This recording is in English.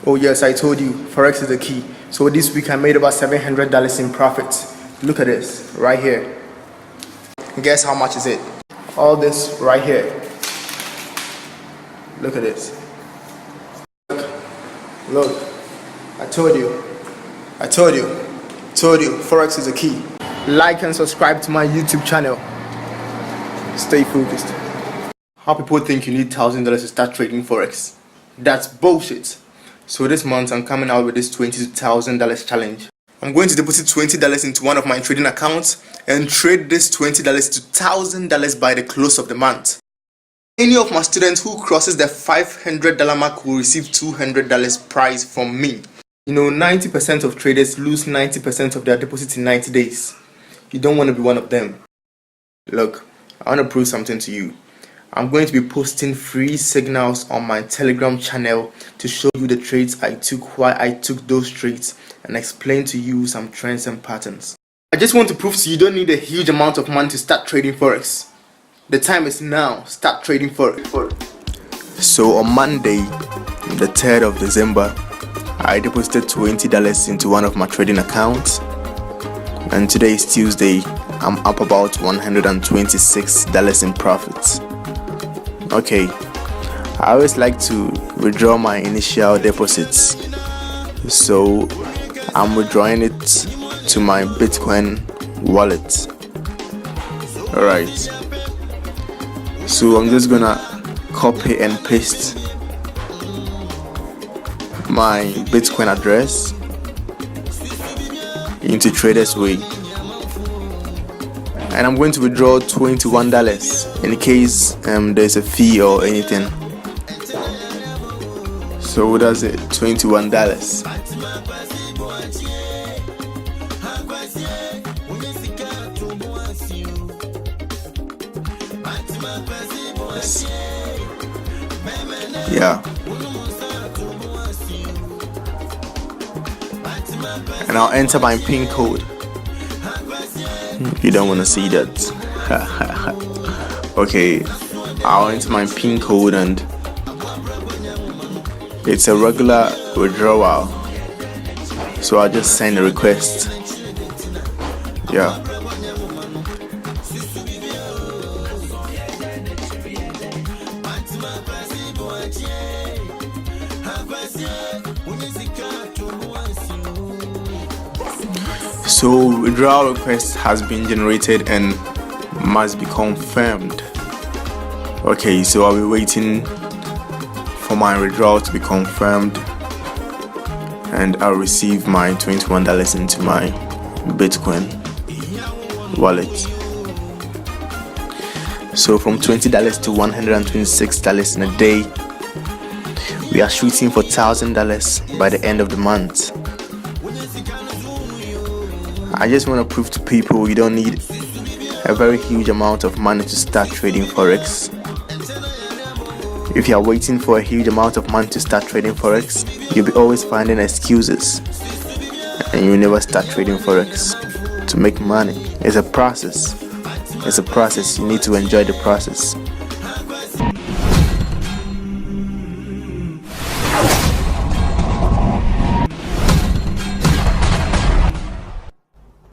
Oh yes, I told you, Forex is the key. So this week I made about $700 in profits. Look at this, right here. Guess how much is it? All this right here. Look at this. Look. I told you, Forex is the key. Like and subscribe to my YouTube channel. Stay focused. How people think you need $1,000 to start trading Forex? That's bullshit. So this month I'm coming out with this $20,000 challenge. I'm going to deposit $20 into one of my trading accounts and trade this $20 to $1,000 by the close of the month. Any of my students who crosses the $500 mark will receive $200 prize from me. You know, 90% of traders lose 90% of their deposit in 90 days. You don't want to be one of them. Look, I want to prove something to you. I'm going to be posting free signals on my Telegram channel to show you the trades I took, why I took those trades, and explain to you some trends and patterns. I just want to prove to you don't need a huge amount of money to start trading Forex. The time is now. Start trading Forex. So on Monday, the 3rd of December, I deposited $20 into one of my trading accounts, and today is Tuesday. I'm up about $126 in profits. Okay, I always like to withdraw my initial deposits, so I'm withdrawing it to my Bitcoin wallet. Alright, so I'm just gonna copy and paste my Bitcoin address into Traders Way, and I'm going to withdraw $21 in case there's a fee or anything. So that's it, $21. Yes. Yeah. And I'll enter my PIN code. You don't want to see that. Okay, I'll enter my PIN code, and it's a regular withdrawal, so I'll just send a request. Yeah. So withdrawal request has been generated and must be confirmed. Okay, so I'll be waiting for my withdrawal to be confirmed, and I'll receive my $21 into my Bitcoin wallet. So from $20 to $126 in a day, we are shooting for $1,000 by the end of the month. I just want to prove to people you don't need a very huge amount of money to start trading Forex. If you are waiting for a huge amount of money to start trading Forex, you'll be always finding excuses, and you'll never start trading Forex. To make money, it's a process. You need to enjoy the process.